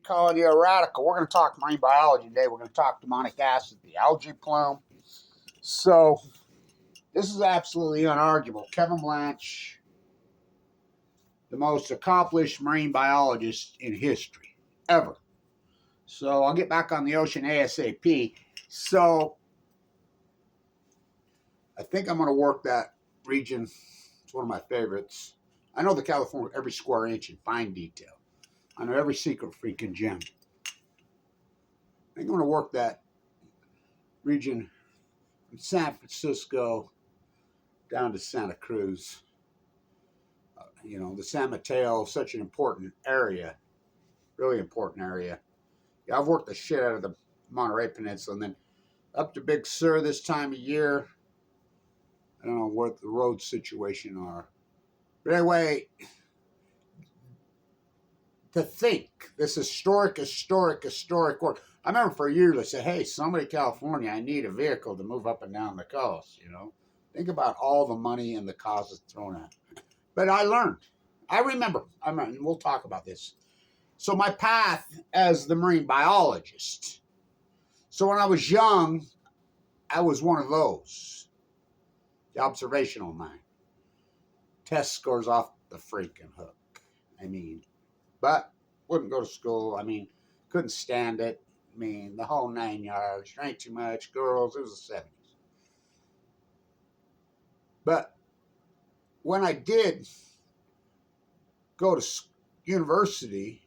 calling you a radical. We're going to talk marine biology today. We're going to talk Dominic acid, the algae plume. So, this is absolutely unarguable. Kevin Blanch, the most accomplished marine biologist in history, ever. So, I'll get back on the ocean ASAP. So, I think I'm going to work that region. It's one of my favorites. I know the California, every square inch in fine detail. I know every secret freaking gem. I think I'm going to work that region from San Francisco down to Santa Cruz. You know, the San Mateo, such an important area, really important area. Yeah, I've worked the shit out of the Monterey Peninsula and then up to Big Sur this time of year. I don't know what the road situation are. But anyway, to think this historic work. I remember for years I said, hey, somebody in California, I need a vehicle to move up and down the coast, you know. Think about all the money and the causes thrown at. But I learned. I remember. And we'll talk about this. So my path as the marine biologist. So when I was young, I was one of those. The observational mind. Test scores off the freaking hook. I mean, but wouldn't go to school. I mean, couldn't stand it. I mean, the whole 9 yards. Drank too much. Girls. It was the 70s. But when I did go to university,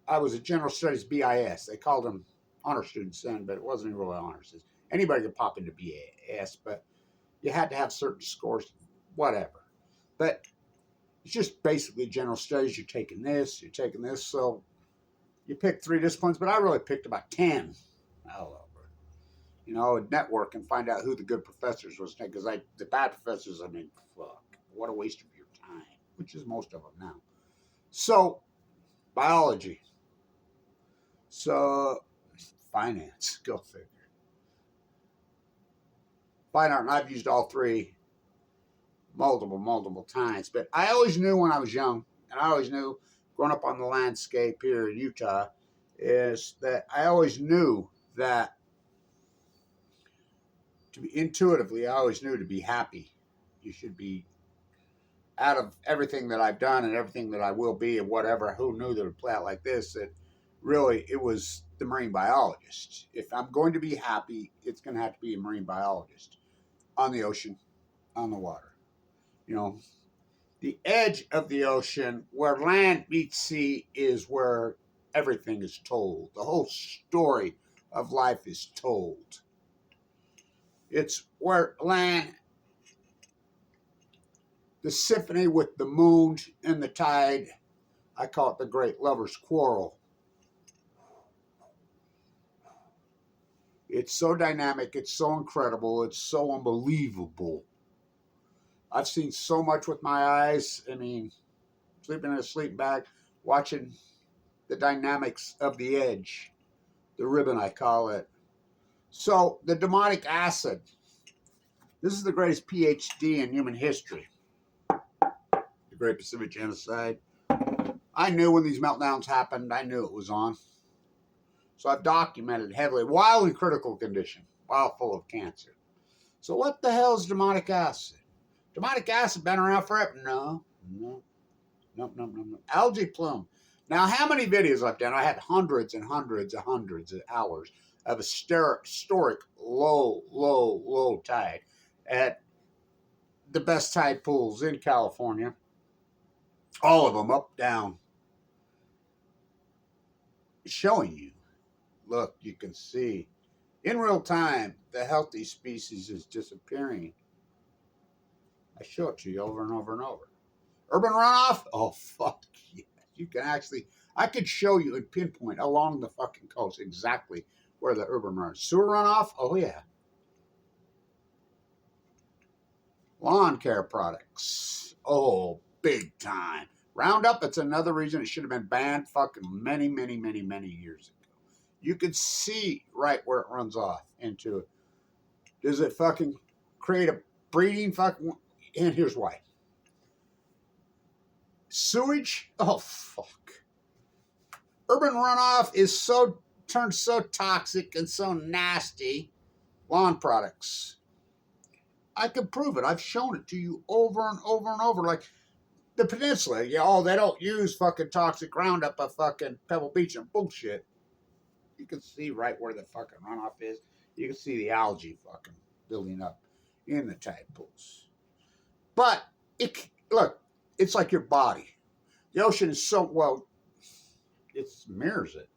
I was a general studies BIS. They called them honor students then, but it wasn't really honors. Anybody could pop into BIS, but you had to have certain scores, whatever. But it's just basically general studies. You're taking this. So you pick 3 disciplines, but I really picked about 10 all over. You know, I'd network and find out who the good professors was. Because the bad professors, I mean, fuck, what a waste of your time, which is most of them now. So, biology. So, finance, go figure. Fine art, and I've used all 3 multiple times. But I always knew when I was young, and I always knew growing up on the landscape here in Utah, is that I always knew that intuitively, I always knew to be happy, you should be, out of everything that I've done and everything that I will be and whatever, who knew that it would play out like this, that really it was the marine biologist. If I'm going to be happy, it's going to have to be a marine biologist on the ocean, on the water. You know, the edge of the ocean where land meets sea is where everything is told. The whole story of life is told. It's where land, the symphony with the moon and the tide, I call it the great lover's quarrel. It's so dynamic, it's so incredible, it's so unbelievable. I've seen so much with my eyes. I mean, sleeping in a sleeping bag, watching the dynamics of the edge, the ribbon I call it. So, the Dominic acid. This is the greatest PhD in human history. The Great Pacific Genocide. I knew when these meltdowns happened, I knew it was on. So I've documented heavily while in critical condition, while full of cancer. So what the hell is Dominic acid? Dominic acid been around forever? No. Algae plume. Now, how many videos I've done? I had hundreds and hundreds of hours of historic low tide at the best tide pools in California. All of them up, down. Showing you. Look, you can see in real time the healthy species is disappearing. I show it to you over and over and over. Urban runoff? Oh, fuck yeah. You can actually, I could show you and pinpoint along the fucking coast exactly where the urban runoff. Sewer runoff? Oh, yeah. Lawn care products. Oh, big time. Roundup, it's another reason it should have been banned fucking many years ago. You could see right where it runs off into it. Does it fucking create a breeding fucking... And here's why. Sewage? Oh, fuck. urban runoff is turned so toxic and so nasty. Lawn products. I can prove it. I've shown it to you over and over and over. Like the peninsula, they don't use fucking toxic Roundup at fucking Pebble Beach and bullshit. You can see right where the fucking runoff is. You can see the algae fucking building up in the tide pools. But look, it's like your body. The ocean is it mirrors it.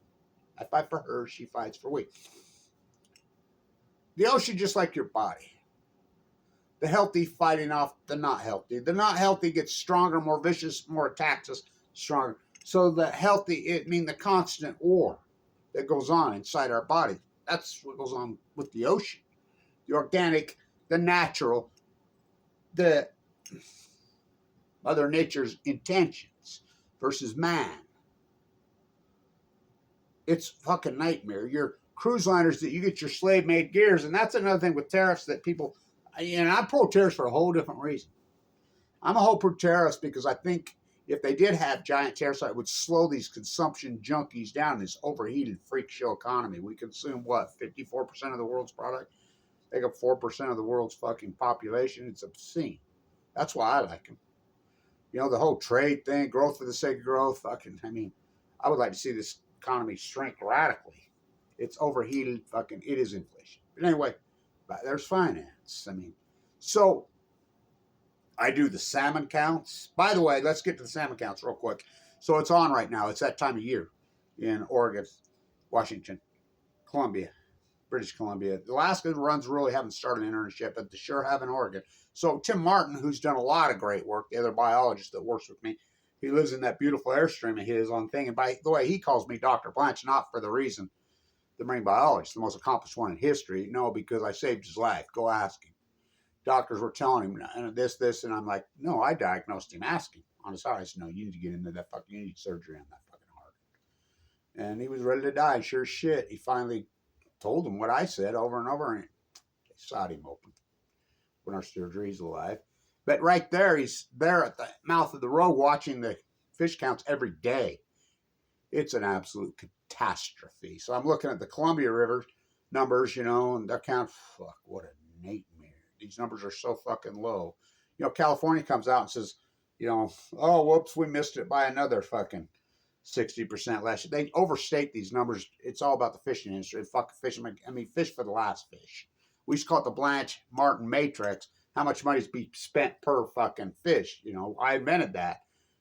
I fight for her, she fights for we. The ocean, just like your body. The healthy fighting off the not healthy. The not healthy gets stronger, more vicious, more attacks us, stronger. So the healthy, the constant war that goes on inside our body. That's what goes on with the ocean. The organic, the natural, the Mother Nature's intentions versus man. It's fucking nightmare. Your cruise liners that you get your slave-made gears, and that's another thing with tariffs that people, and I'm pro tariffs for a whole different reason. I'm a whole pro tariffs because I think if they did have giant tariffs, it would slow these consumption junkies down, this overheated freak show economy. We consume, 54% of the world's product? They got 4% of the world's fucking population. It's obscene. That's why I like them. The whole trade thing, growth for the sake of growth, I would like to see this economy shrink radically. It's overheated, it is inflation. But anyway, there's finance. So I do the salmon counts. By the way, let's get to the salmon counts real quick. So it's on right now. It's that time of year in Oregon, Washington, Columbia, British Columbia. Alaska runs really haven't started in earnest yet, but they sure have in Oregon. So Tim Martin, who's done a lot of great work, the other biologist that works with me, he lives in that beautiful airstream of his on thing. And by the way, he calls me Dr. Blanch, not for the reason the marine biologist, the most accomplished one in history. No, because I saved his life. Go ask him. Doctors were telling him this, and I'm like, no, I diagnosed him. Ask him on his heart. I said, no, you need to get into that you need surgery on that fucking heart. And he was ready to die. Sure as shit. He finally told him what I said over and over, and they sawed him open. When our surgery, he's alive. But right there, he's there at the mouth of the road watching the fish counts every day. It's an absolute catastrophe. So I'm looking at the Columbia River numbers, and their count, what a nightmare. These numbers are so fucking low. California comes out and says, oh, whoops, we missed it by another fucking 60% less. They overstate these numbers. It's all about the fishing industry. Fuck fishing. Fish for the last fish. We used to call it the Blanch Martin matrix. How much money is be spent per fucking fish? I invented that.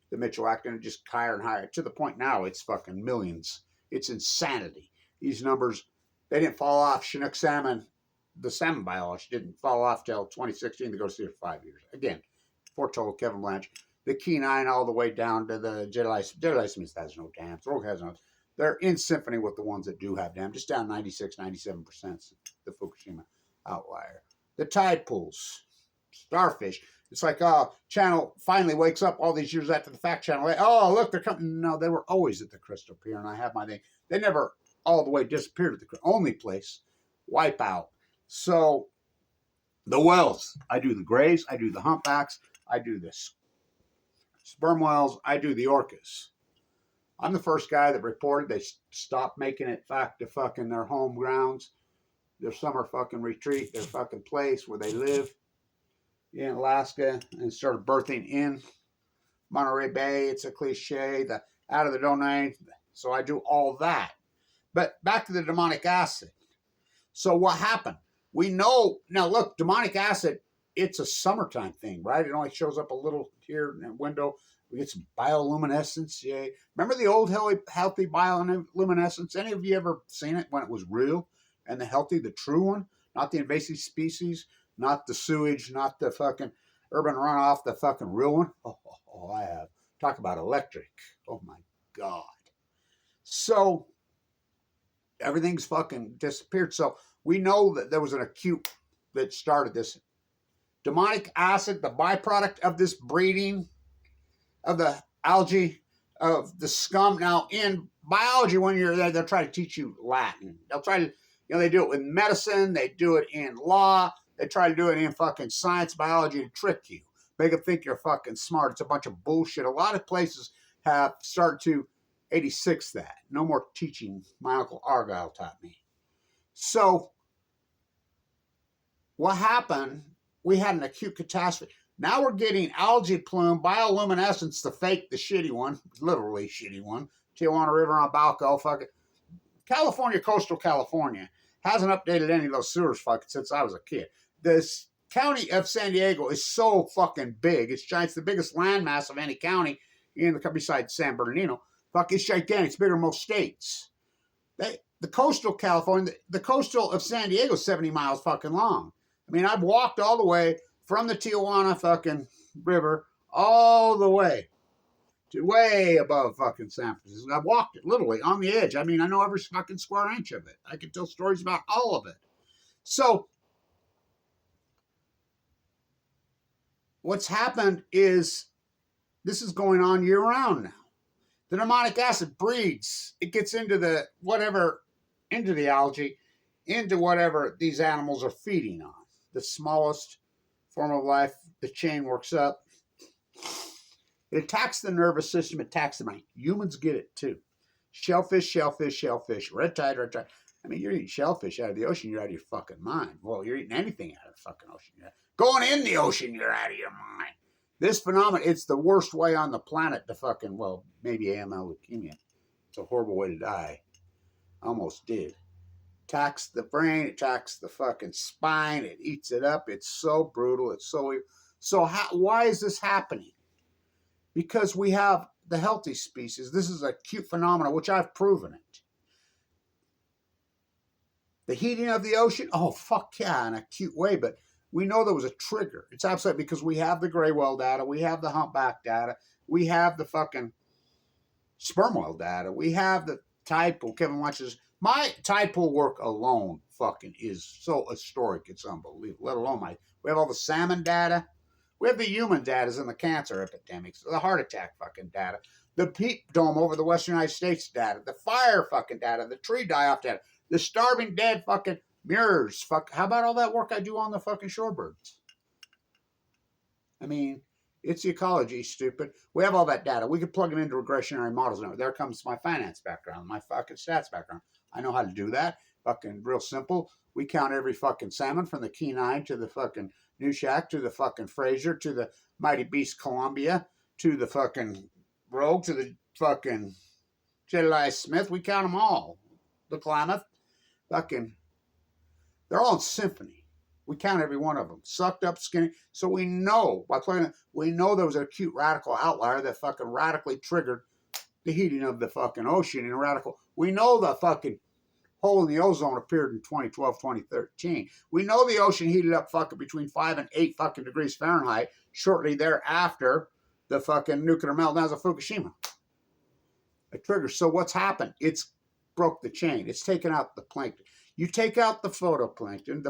The Mitchell Act, and it just higher and higher to the point now it's fucking millions. It's insanity. These numbers, they didn't fall off. Chinook salmon, the salmon biologist didn't fall off till 2016 to go see it for 5 years. Again, foretold Kevin Blanch. The Kenine all the way down to the Jeddah Smith has no dams. Rogue has no. They're in symphony with the ones that do have dams. Just down 96, 97%. The Fukushima outlier. The tide pools, starfish. It's like, channel finally wakes up all these years after the fact channel. Look, they're coming. No, they were always at the Crystal Pier, and I have my thing. They never all the way disappeared at the only place. Wipe out. So the whales, I do the grays, I do the humpbacks, I do the sperm whales, I do the orcas. I'm the first guy that reported they stopped making it back to fucking their home grounds, their summer fucking retreat, their fucking place where they live in Alaska, and started birthing in Monterey Bay. It's a cliche, the out of the domain. So I do all that. But back to the demonic acid. So what happened? We know, now look, demonic acid, it's a summertime thing, right? It only shows up a little here in the window. We get some bioluminescence. Yay. Remember the old healthy bioluminescence? Any of you ever seen it when it was real? And the healthy, the true one? Not the invasive species, not the sewage, not the fucking urban runoff, the fucking real one. Oh, I have. Talk about electric. Oh my God. So everything's fucking disappeared. So we know that there was an acute that started this. Demonic acid, the byproduct of this breeding of the algae, of the scum. Now, in biology, when you're there, they'll try to teach you Latin. They'll try to, they do it with medicine. They do it in law. They try to do it in fucking science, biology to trick you. Make them think you're fucking smart. It's a bunch of bullshit. A lot of places have started to 86 that. No more teaching. My Uncle Argyle taught me. So what happened, we had an acute catastrophe. Now we're getting algae plume, bioluminescence, the fake, the shitty one, literally shitty one. Tijuana River on Balco, fuck it. California, coastal California, hasn't updated any of those sewers fucking since I was a kid. This county of San Diego is so fucking big. It's giant. It's the biggest landmass of any county in the country besides San Bernardino. Fuck, it's gigantic. It's bigger than most states. The coastal California, the coastal of San Diego is 70 miles fucking long. I mean, I've walked all the way from the Tijuana fucking river all the way to way above fucking San Francisco. I've walked it literally on the edge. I mean, I know every fucking square inch of it. I can tell stories about all of it. So what's happened is this is going on year round now. The pneumonic acid breeds. It gets into the whatever, into the algae, into whatever these animals are feeding on. The smallest form of life, the chain works up. It attacks the nervous system, it attacks the mind. Humans get it too. Shellfish, shellfish, shellfish. Red tide, red tide. I mean, you're eating shellfish out of the ocean, you're out of your fucking mind. Well, you're eating anything out of the fucking ocean. Going in the ocean, you're out of your mind. This phenomenon, it's the worst way on the planet to fucking, well, maybe AML leukemia. It's a horrible way to die. Almost did. Attacks the brain, it attacks the fucking spine, it eats it up. It's so brutal, it's so evil. So why is this happening? Because we have the healthy species. This is an acute phenomenon, which I've proven it. The heating of the ocean, oh, fuck yeah, in an acute way, but we know there was a trigger. It's absolutely because we have the gray whale data, we have the humpback data, we have the fucking sperm whale data, we have the tide pool. Kevin watches. My tide pool work alone fucking is so historic, it's unbelievable. Let alone we have all the salmon data. We have the human data and the cancer epidemics, the heart attack fucking data, the peat dome over the Western United States data, the fire fucking data, the tree die-off data, the starving dead fucking mirrors. Fuck, how about all that work I do on the fucking shorebirds? I mean, it's ecology, stupid. We have all that data. We can plug it into regressionary models now. There comes my finance background, my fucking stats background. I know how to do that. Fucking real simple. We count every fucking salmon from the Kenai to the fucking New Shack to the fucking Fraser to the Mighty Beast Columbia to the fucking Rogue to the fucking Jedediah Smith. We count them all. The Klamath. Fucking, they're all in symphony. We count every one of them. Sucked up, skinny. So we know, by playing, we know there was an acute radical outlier that fucking radically triggered the heating of the fucking ocean in a radical. We know the fucking hole in the ozone appeared in 2012, 2013. We know the ocean heated up fucking between 5 and 8 fucking degrees Fahrenheit shortly thereafter the fucking nuclear meltdowns of Fukushima. A trigger. So what's happened? It's broke the chain. It's taken out the plankton. You take out the photoplankton,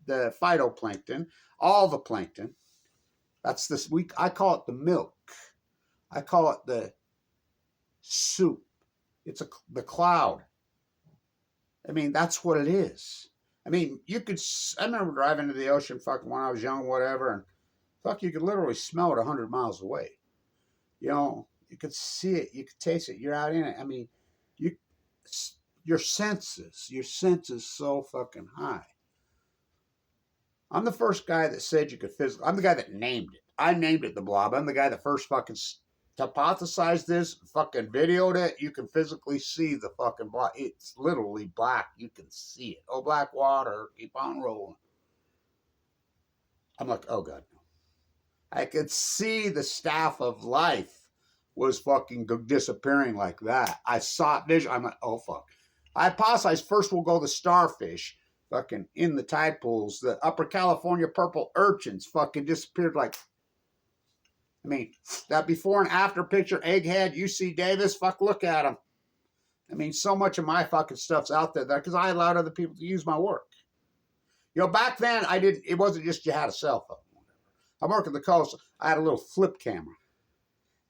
the phytoplankton, all the plankton. That's this week. I call it the milk. I call it the soup. It's the cloud. I mean, that's what it is. I mean, I remember driving to the ocean fucking when I was young, whatever, and fuck, you could literally smell it 100 miles away. You know, you could see it, you could taste it, you're out in it. I mean, your senses so fucking high. I'm the first guy that said you could physically, I'm the guy that named it. I named it the blob. I'm the guy that first fucking hypothesized this, fucking videoed it. You can physically see the fucking blob. It's literally black. You can see it. Oh, black water. Keep on rolling. I'm like, oh, God, no. I could see the staff of life was fucking disappearing like that. I saw it vision. I'm like, oh, fuck. I hypothesized first we'll go the starfish fucking in the tide pools. The Upper California purple urchins fucking disappeared like, I mean, that before and after picture, Egghead, UC Davis, fuck, look at them. I mean, so much of my fucking stuff's out there because I allowed other people to use my work. You know, back then, it wasn't just you had a cell phone. I'm working the coast. I had a little flip camera.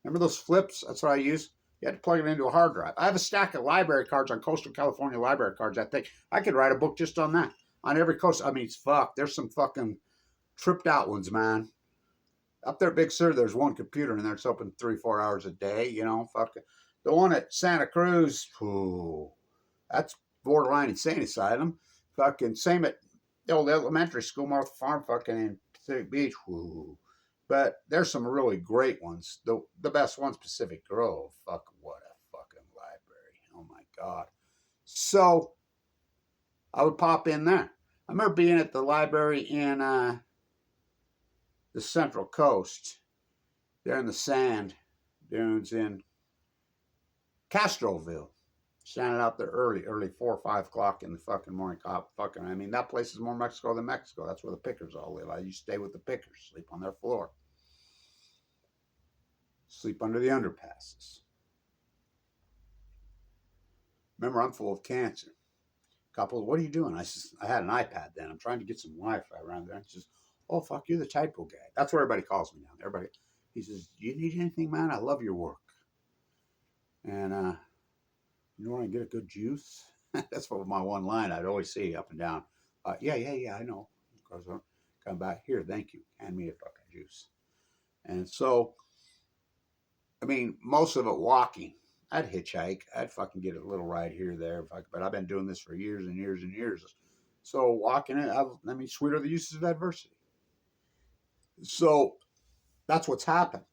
Remember those flips? That's what I used. You had to plug it into a hard drive. I have a stack of library cards on coastal California library cards. I think I could write a book just on that. On every coast. I mean, fuck, there's some fucking tripped out ones, man. Up there, Big Sur, there's one computer in there. It's open 3-4 hours a day, you know, fuck. The one at Santa Cruz, ooh, that's borderline insane asylum. Fucking same at the old elementary school, Martha Farm, fucking in Pacific Beach. Ooh. But there's some really great ones. The best one's Pacific Grove. Fuck, what a fucking library. Oh my God. So I would pop in there. I remember being at the library in the Central Coast, there in the sand dunes in Castroville. Standing out there early 4 or 5 o'clock in the fucking morning. Fucking, I mean, that place is more Mexico than Mexico. That's where the pickers all live. I used to stay with the pickers, sleep on their floor, sleep under the underpasses. Remember, I'm full of cancer. Couple, what are you doing? I had an iPad then. I'm trying to get some Wi-Fi around there. And she says, oh, fuck, you're the typo guy. That's what everybody calls me now. Everybody, he says, do you need anything, man? I love your work. And, you know where I can get a good juice? That's what my one line I'd always say up and down. Yeah, I know. Because I'm come back here. Thank you. Hand me a fucking juice. And so, I mean, most of it walking. I'd hitchhike. I'd fucking get a little ride here or there. But I've been doing this for years and years and years. So walking it, I mean, sweet are the uses of adversity. So that's what's happened.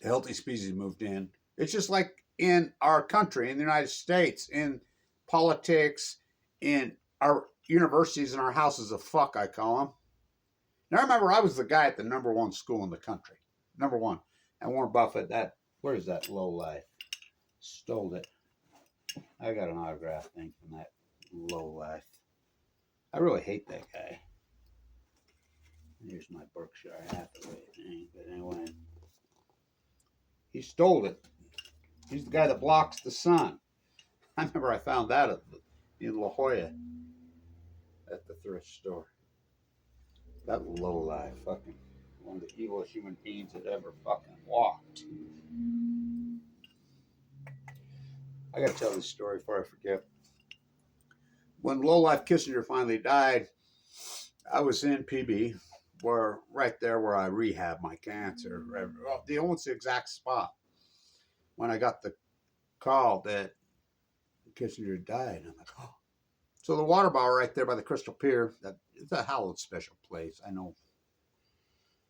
The healthy species moved in. It's just like in our country, in the United States, in politics, in our universities and our houses of fuck, I call them. Now, I remember I was the guy at the #1 school in the country. #1. And Warren Buffett, where's that low life? Stole it. I got an autograph thing from that low life. I really hate that guy. Here's my Berkshire Hathaway thing. But anyway, he stole it. He's the guy that blocks the sun. I remember I found that in La Jolla at the thrift store. That lowlife, fucking one of the evilest human beings that ever fucking walked. I gotta tell this story before I forget. When lowlife Kissinger finally died, I was in PB, right there where I rehab my cancer. The almost exact spot when I got the call that Kissinger died. I'm like, oh. So the water bar right there by the Crystal Pier, it's a hallowed special place. I know.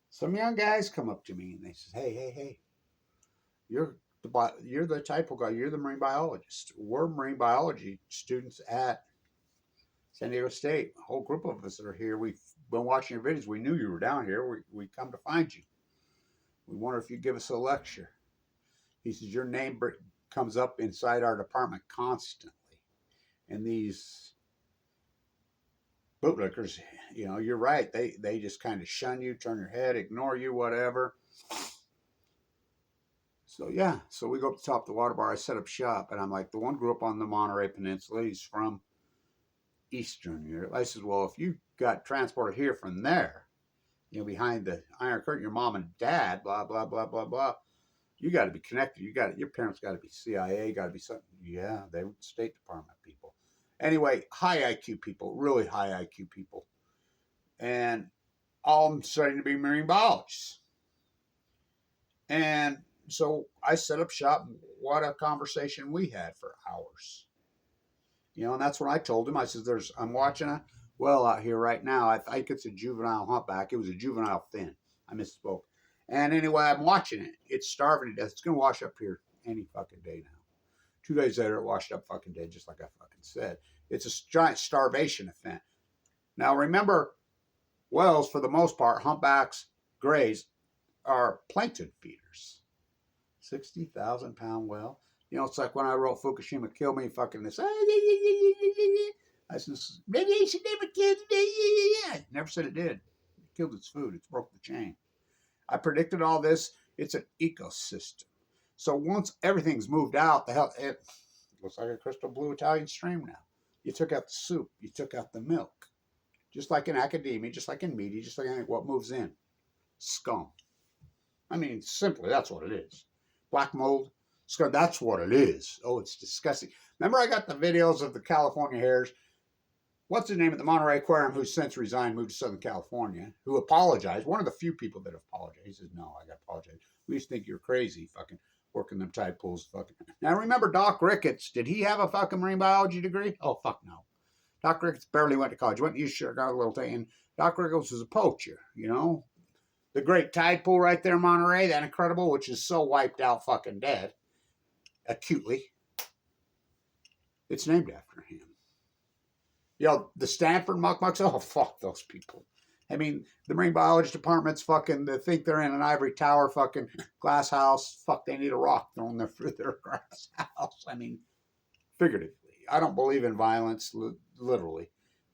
Some young guys come up to me and they say, hey, you're the typo guy. You're the marine biologist. We're marine biology students at San Diego State. A whole group of us that are here. We've been watching your videos. We knew you were down here. We come to find you. We wonder if you give us a lecture. He says, your name comes up inside our department constantly. And these bootlickers, you know, you're right. They just kind of shun you, turn your head, ignore you, whatever. So, yeah. So we go up to the top of the water bar. I set up shop. And I'm like, the one grew up on the Monterey Peninsula. He's from Eastern Europe. I said, well, if you got transported here from there, you know, behind the Iron Curtain, your mom and dad, blah, blah, blah, blah, blah. You got to be connected. Your parents got to be CIA, got to be something. Yeah, they were State Department people. Anyway, high IQ people, really high IQ people. And all I'm studying to be marine biologists. And so I set up shop. What a conversation we had for hours. You know, and that's when I told him, I said, I'm watching a well out here right now. I think it's a juvenile humpback. It was a juvenile fin. I misspoke. And anyway, I'm watching it. It's starving to death. It's going to wash up here any fucking day now. 2 days later, it washed up fucking dead, just like I fucking said. It's a giant starvation event. Now, remember, whales, for the most part, humpbacks, grays, are plankton feeders. 60,000 pound whale. You know, it's like when I wrote Fukushima, kill me, fucking this. I said, radiation never killed me. Never said it did. It killed its food. It broke the chain. I predicted all this. It's an ecosystem. So once everything's moved out, it looks like a crystal blue Italian stream now. You took out the soup. You took out the milk. Just like in academia, just like in media, just like in what moves in. Scum. I mean, simply, that's what it is. Black mold, scum, that's what it is. Oh, it's disgusting. Remember I got the videos of the California hares? What's the name of the Monterey Aquarium, who's since resigned, moved to Southern California, who apologized. One of the few people that apologized. He says, no, I got to apologize. We used to think you're crazy, fucking. working them tide pools. Fucking. Now remember Doc Ricketts? Did he have a fucking marine biology degree? Oh fuck no. Doc Ricketts barely went to college. Went to East got a little thing. And Doc Ricketts was a poacher. You know, the great tide pool right there in Monterey, that incredible, which is so wiped out, fucking dead, acutely. It's named after him. You know, the Stanford muckmucks, oh, fuck those people. I mean, the marine biology department's fucking, they think they're in an ivory tower fucking glass house. Fuck, they need a rock thrown through their glass house. I mean, figuratively. I don't believe in violence, literally.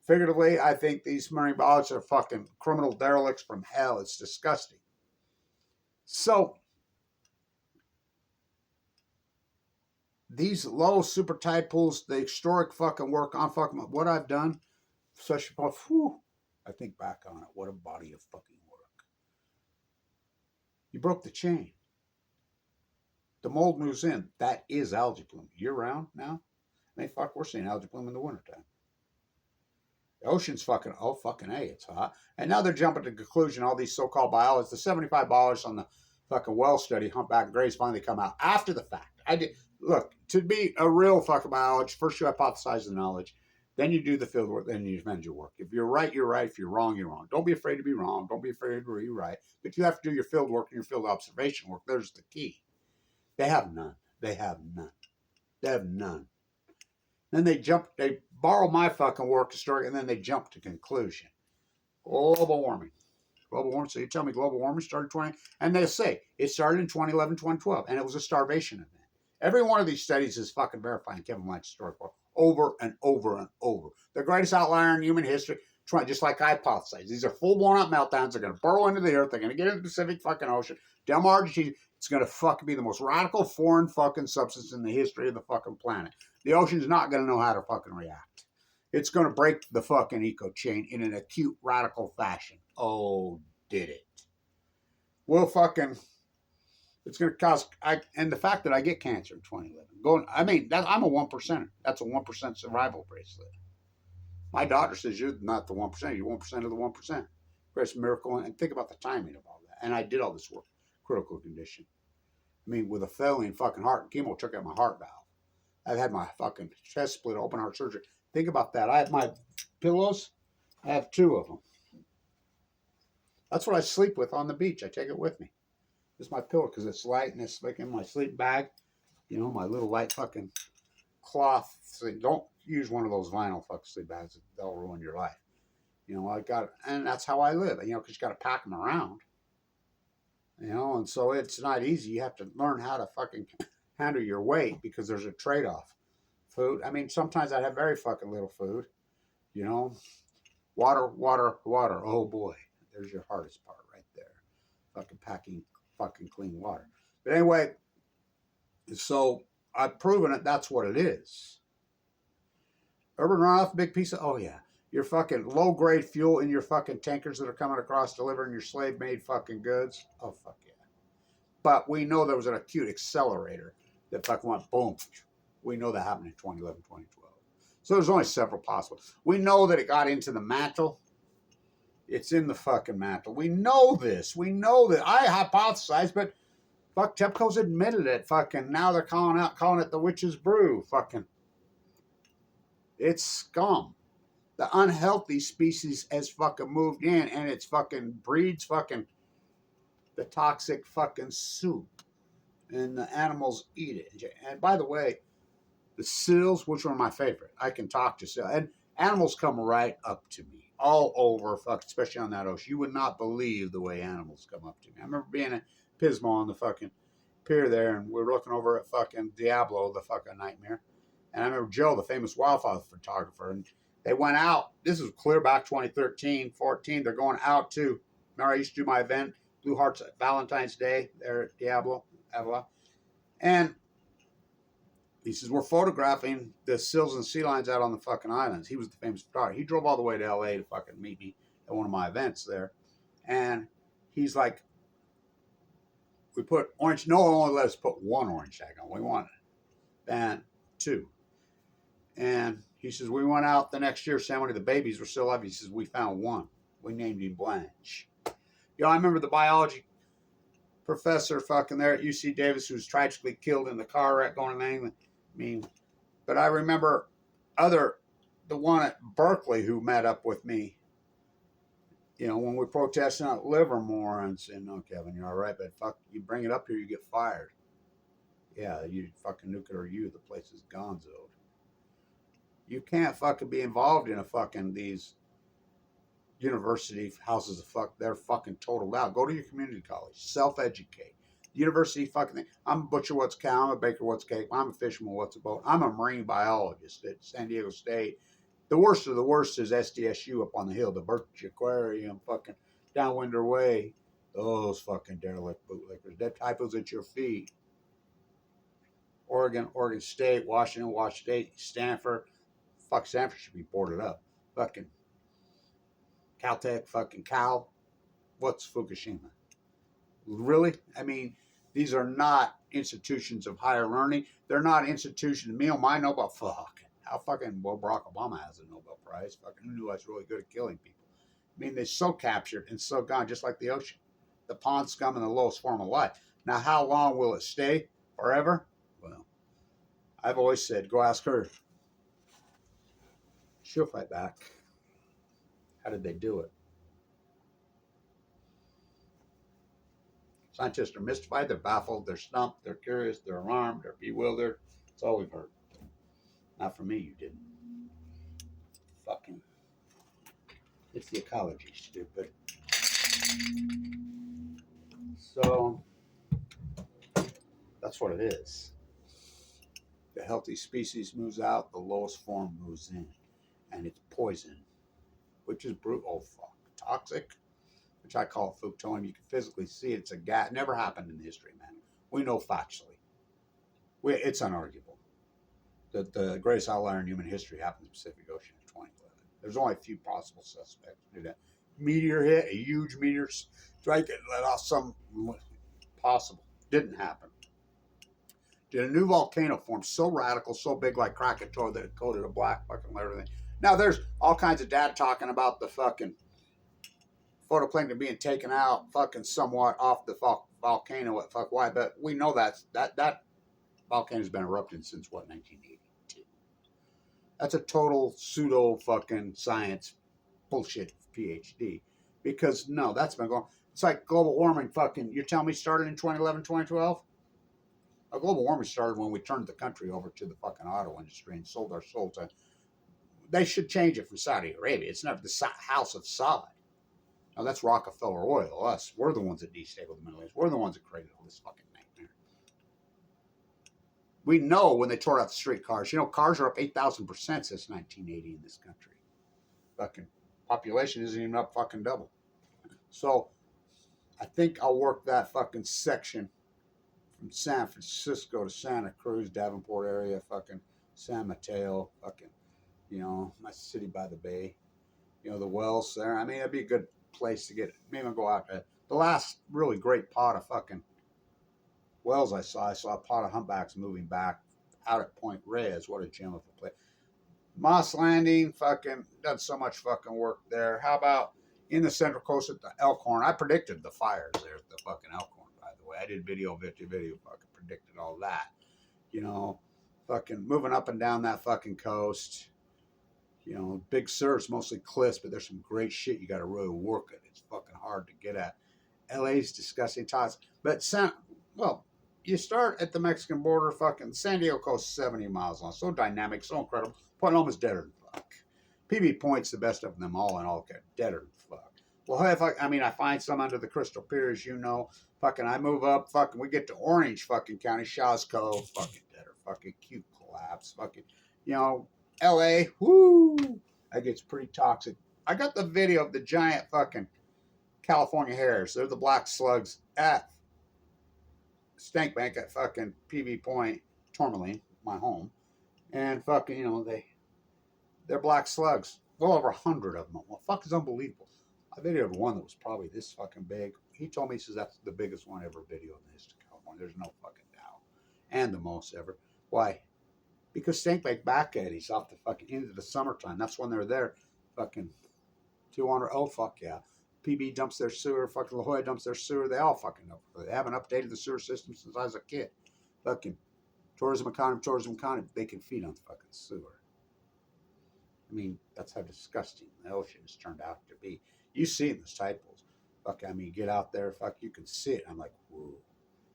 Figuratively, I think these marine biologists are fucking criminal derelicts from hell. It's disgusting. So, these low super tide pools, the historic fucking work on fucking what I've done, such a, whew, I think back on it. What a body of fucking work. You broke the chain. The mold moves in. That is algae bloom. Year round now. I mean, fuck, we're seeing algae bloom in the wintertime. The ocean's fucking, oh, fucking A, it's hot. And now they're jumping to conclusion, all these so-called biologists, the 75 biologists on the fucking well study, humpback and grays, finally come out after the fact. I did, look, to be a real fucking biologist, first you hypothesize the knowledge, then you do the field work, then you defend your work. If you're right, you're right. If you're wrong, you're wrong. Don't be afraid to be wrong. Don't be afraid to be right. But you have to do your field work and your field observation work. There's the key. They have none. They have none. They have none. Then they borrow my fucking work story, and then they jump to conclusion. Global warming. Global warming. So you tell me global warming started 20, and they say it started in 2011, 2012, and it was a starvation event. Every one of these studies is fucking verifying Kevin Blanch's story over and over and over. The greatest outlier in human history, just like I hypothesized. These are full-blown up meltdowns. They're going to burrow into the earth. They're going to get into the Pacific fucking Ocean. Del Mar, it's going to fucking be the most radical foreign fucking substance in the history of the fucking planet. The ocean's not going to know how to fucking react. It's going to break the fucking eco chain in an acute, radical fashion. Oh, did it. Well, fucking, it's going to cause, and the fact that I get cancer in 2011, I'm a 1%er. That's a 1% survival bracelet. My doctor says you're not the 1%, you're 1% of the 1%. Greatest miracle, and think about the timing of all that. And I did all this work, critical condition. I mean, with a failing fucking heart, chemo took out my heart valve. I've had my fucking chest split, open heart surgery. Think about that. I have my pillows. I have 2 of them. That's what I sleep with on the beach. I take it with me. It's my pillow because it's light and it's like in my sleep bag. You know, my little light fucking cloth. So don't use one of those vinyl fucking sleep bags. They'll ruin your life. You know, and that's how I live. You know, because you got to pack them around. You know, and so it's not easy. You have to learn how to fucking handle your weight because there's a trade-off. Food, I mean, sometimes I have very fucking little food, you know. Water. Oh boy, there's your hardest part right there. Fucking packing fucking clean water. But anyway, so I've proven it. That's what it is. Urban runoff, big piece of, oh yeah. Your fucking low-grade fuel in your fucking tankers that are coming across delivering your slave-made fucking goods. Oh, fuck yeah. But we know there was an acute accelerator that fucking went boom. We know that happened in 2011, 2012. So there's only several possible. We know that it got into the mantle. It's in the fucking mantle. We know this. We know that. I hypothesized, but fuck, TEPCO's admitted it. Fucking now they're calling it the witch's brew. Fucking, it's scum. The unhealthy species has fucking moved in, and it's fucking breeds fucking the toxic fucking soup, and the animals eat it. And by the way, the seals, which are my favorite, I can talk to seals, and animals come right up to me all over, fuck, especially on that ocean. You would not believe the way animals come up to me. I remember being at Pismo on the fucking pier there, and we were looking over at fucking Diablo, the fucking nightmare. And I remember Joe, the famous wildfire photographer, and they went out. This is clear back 2013, 14. They're going out to, remember I used to do my event, Blue Hearts Valentine's Day there at Diablo, Avila. And he says, we're photographing the seals and sea lions out on the fucking islands. He was the famous photographer. He drove all the way to LA to fucking meet me at one of my events there. And he's like, we put orange, no one only let us put 1 orange tag on. We wanted and 2. And he says, we went out the next year, San Juan, the babies were still alive. He says, we found 1. We named him Blanch. You know, I remember the biology professor fucking there at UC Davis who was tragically killed in the car wreck going to England. I mean, but I remember the one at Berkeley who met up with me, you know, when we protested at Livermore and said, no, Kevin, you're all right, but fuck, you bring it up here, you get fired. Yeah, you fucking nuclear you, the place is gonzoed. You can't fucking be involved in a fucking these university houses of fuck. They're fucking totaled out. Go to your community college, self-educate. University fucking thing. I'm a butcher what's cow, I'm a baker what's cake, I'm a fisherman what's a boat. I'm a marine biologist at San Diego State. The worst of the worst is SDSU up on the hill, the Birch Aquarium, fucking Downwinder Way. Those fucking derelict bootlickers. Dead typos at your feet. Oregon State, Washington State, Stanford. Fuck, Stanford should be boarded up. Fucking Caltech, fucking Cal. What's Fukushima? Really? I mean, these are not institutions of higher learning. They're not institutions. Me and my Nobel. Fuck. How fucking well Barack Obama has a Nobel Prize. Fucking who knew I was really good at killing people? I mean, they're so captured and so gone, just like the ocean. The pond scum and the lowest form of life. Now, how long will it stay? Forever? Well, I've always said, go ask her. She'll fight back. How did they do it? Scientists are mystified, they're baffled, they're stumped, they're curious, they're alarmed, they're bewildered. That's all we've heard. Not from me, you didn't. Fucking. It's the ecology, stupid. So, that's what it is. The healthy species moves out, the lowest form moves in. And it's poison, which is brutal. Oh, fuck. Toxic, which I call fructonium. You can physically see it. It's a gas. It never happened in history, man. We know factually. It's unarguable. That the greatest outlier in human history happened in the Pacific Ocean in 2011. There's only a few possible suspects to do that. Meteor hit, a huge meteor strike it, let off some possible. Didn't happen. Did a new volcano form so radical, so big like Krakatoa that it coated a black fucking layer of everything? Now there's all kinds of data talking about the fucking photoplankton being taken out fucking somewhat off the volcano. What fuck why? But we know that volcano's been erupting since what, 1982. That's a total pseudo fucking science bullshit PhD. Because no, that's been going. It's like global warming fucking. You're telling me started in 2011, 2012? Global warming started when we turned the country over to the fucking auto industry and sold our soul to. They should change it from Saudi Arabia. It's never the house of Saud. Now that's Rockefeller oil. Us, we're the ones that destabilized the Middle East. We're the ones that created all this fucking nightmare. We know when they tore out the streetcars. You know, cars are up 8,000% since 1980 in this country. Fucking population isn't even up fucking double. So I think I'll work that fucking section from San Francisco to Santa Cruz, Davenport area, fucking San Mateo, fucking, you know, my city by the bay. You know, the wells there. I mean, it'd be a good place to get. Maybe I'll go out there. The last really great pot of fucking wells I saw a pot of humpbacks moving back out at Point Reyes. What a gem of a place. Moss Landing, fucking, done so much fucking work there. How about in the Central Coast at the Elkhorn? I predicted the fires there at the fucking Elkhorn, by the way. I did video, fucking predicted all that. You know, fucking moving up and down that fucking coast. You know, Big Sur's mostly cliffs, but there's some great shit you got to really work at. It's fucking hard to get at. LA's disgusting tots. But, you start at the Mexican border, fucking San Diego coast 70 miles long. So dynamic, so incredible. Point Loma is deader than fuck. PB Point's the best of them all, and all deader than fuck. Well, I find some under the Crystal Pier, as you know. Fucking, I move up, fucking, we get to Orange fucking County, Shaw's Cove, fucking deader, fucking cute collapse, fucking, you know, LA, woo, that gets pretty toxic. I got the video of the giant fucking California hares. They're the black slugs at Stank Bank at fucking PB Point, Tourmaline, my home. And fucking, you know, they're black slugs. Well over 100 of them. Well, fuck is unbelievable. I videoed one that was probably this fucking big. He told me, he says, that's the biggest one ever videoed in the history of California. There's no fucking doubt. And the most ever. Why? Because Stank Bank back eddies off the fucking into the summertime. That's when they're there. Fucking 200. Oh, fuck yeah. PB dumps their sewer. Fucking La Jolla dumps their sewer. They all fucking know. They haven't updated the sewer system since I was a kid. Fucking tourism economy. They can feed on fucking sewer. I mean, that's how disgusting the ocean has turned out to be. You see in the typos. Fuck, I mean, get out there, fuck, you can see it. I'm like, whoa.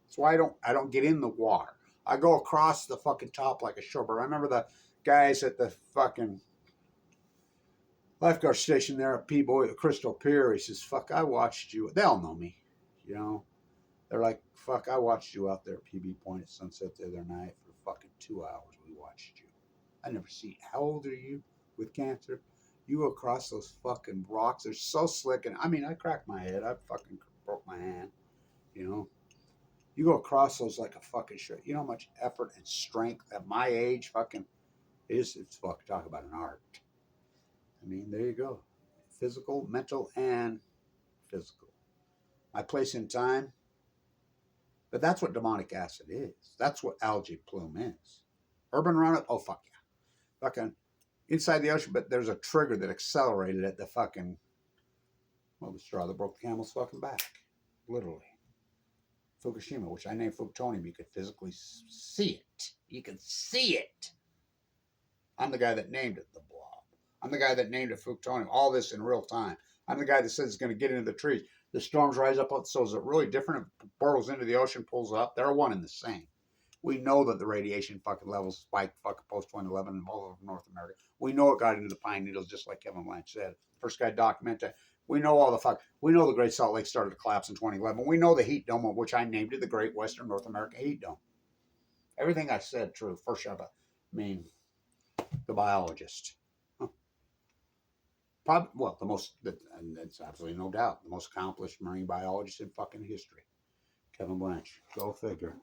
That's why I don't get in the water. I go across the fucking top like a shorebird. I remember the guys at the fucking lifeguard station there at P-Boy at Crystal Pier. He says, fuck, I watched you. They all know me, you know. They're like, fuck, I watched you out there at PB Point at sunset the other night for fucking 2 hours. We watched you. I never see. How old are you with cancer? You go across those fucking rocks. They're so slick. And I mean, I cracked my head. I fucking broke my hand, you know. You go across those like a fucking shit. You know how much effort and strength at my age fucking is? It's fucking talk about an art. I mean, there you go. Physical, mental, and physical. My place in time. But that's what demonic acid is. That's what algae plume is. Urban runoff? Oh, fuck yeah. Fucking inside the ocean, but there's a trigger that accelerated at the fucking, well, the straw that broke the camel's fucking back. Literally. Fukushima, which I named Fukushima. You could physically see it. You can see it. I'm the guy that named it the blob. I'm the guy that named it Fukushima. All this in real time. I'm the guy that says it's going to get into the trees. The storms rise up, so is it really different? It burrows into the ocean, pulls up. They're one and the same. We know that the radiation fucking levels spiked fucking post 2011 in all over North America. We know it got into the pine needles, just like Kevin Blanch said. First guy documented. We know all the fuck. We know the Great Salt Lake started to collapse in 2011. We know the heat dome, which I named it the Great Western North America Heat Dome. Everything I said true. First shot. I mean, the biologist. Probably, well, and it's absolutely no doubt, the most accomplished marine biologist in fucking history. Kevin Blanch. Go figure.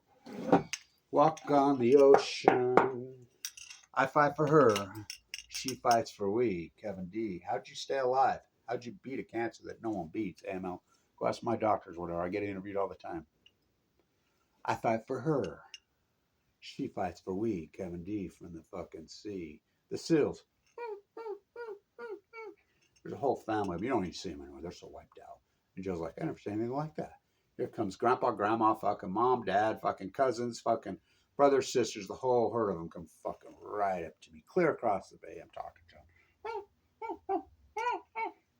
Walk on the ocean. I fight for her. She fights for we. Kevin D. How'd you stay alive? How'd you beat a cancer that no one beats? AML. Go ask my doctors, whatever. I get interviewed all the time. I fight for her. She fights for we. Kevin D. from the fucking sea. The seals. There's a whole family. You don't even see them anymore. They're so wiped out. And Joe's like, I never seen anything like that. Here comes grandpa, grandma, fucking mom, dad, fucking cousins, fucking brothers, sisters, the whole herd of them come fucking right up to me, clear across the bay. I'm talking to them.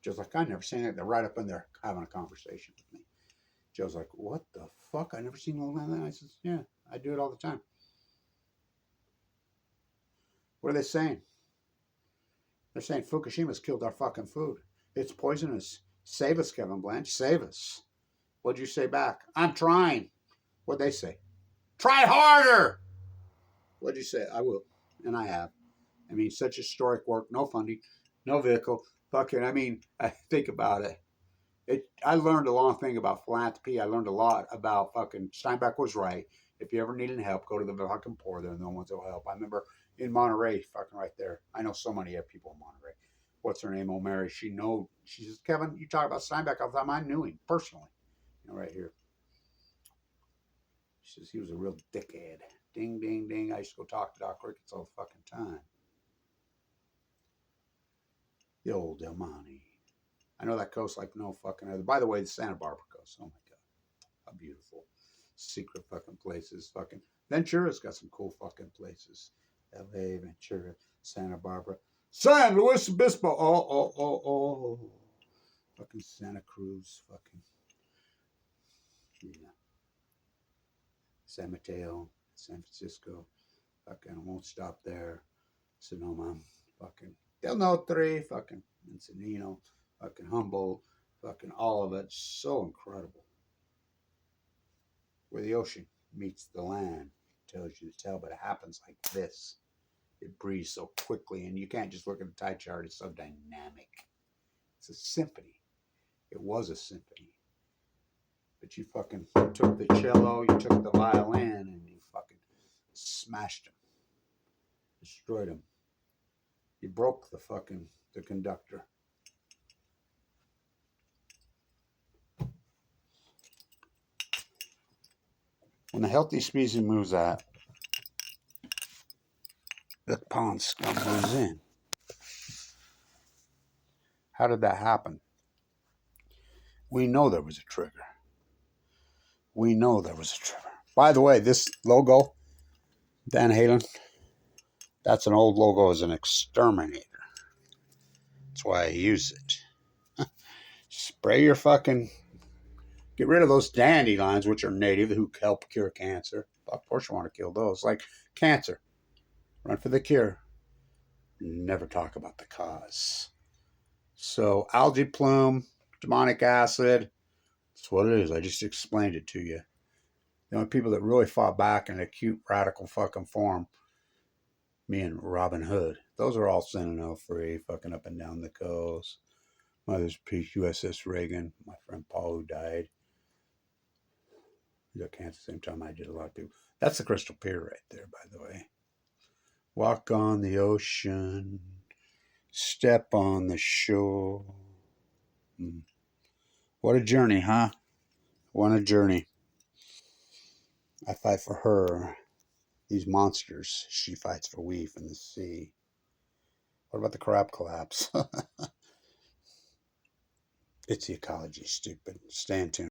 Joe's like, I never seen it. They're right up in there having a conversation with me. Joe's like, what the fuck? I never seen a little man like that. I says, yeah, I do it all the time. What are they saying? They're saying Fukushima's killed our fucking food. It's poisonous. Save us, Kevin Blanch. Save us. What'd you say back? I'm trying. What'd they say? Try harder. What'd you say? I will. And I have. I mean, such historic work. No funding. No vehicle. Fucking, I mean, I think about it. I learned a long thing about philanthropy. I learned a lot about fucking Steinbeck was right. If you ever need any help, go to the fucking poor. They're the ones that will help. I remember in Monterey, fucking right there. I know so many people in Monterey. What's her name? O'Mary. She says, Kevin, you talk about Steinbeck all the time. I knew him personally. You know, right here. She says he was a real dickhead. Ding, ding, ding. I used to go talk to Doc Ricketts all the fucking time. The old Del Monte. I know that coast like no fucking other. By the way, the Santa Barbara coast. Oh my God. How beautiful. Secret fucking places. Fucking Ventura's got some cool fucking places. LA, Ventura, Santa Barbara. San Luis Obispo. Oh. Fucking Santa Cruz. Fucking. Yeah. San Mateo, San Francisco. Fucking, I won't stop there. Sonoma. Fucking Del Norte. Fucking Encinitas. Fucking Humboldt. Fucking all of it. So incredible. Where the ocean meets the land. Tells you to tell, but it happens like this. It breathes so quickly, and you can't just look at the tide chart. It's so dynamic. It's a symphony. It was a symphony. But you fucking took the cello, you took the violin, and you fucking smashed them. Destroyed them. You broke the conductor. When the healthy species moves out, the pond scum moves in. How did that happen? We know there was a trigger. We know there was a trigger. By the way, this logo, Van Halen, that's an old logo as an exterminator. That's why I use it. Spray your fucking... Get rid of those dandelions, which are native, who help cure cancer. Of course you want to kill those. Like cancer. Run for the cure. Never talk about the cause. So, algae plume, Dominic acid, that's what it is. I just explained it to you. The only people that really fought back in a cute, radical fucking form, me and Robin Hood. Those are all Sentinel free, fucking up and down the coast. Mother's Peace, USS Reagan, my friend Paul who died. He got cancer the same time I did. A lot of people. That's the Crystal Pier right there, by the way. Walk on the ocean, step on the shore. What a journey, huh? What a journey. I fight for her. These monsters, she fights for we from the sea. What about the crab collapse? It's the ecology, stupid. Stay in tune.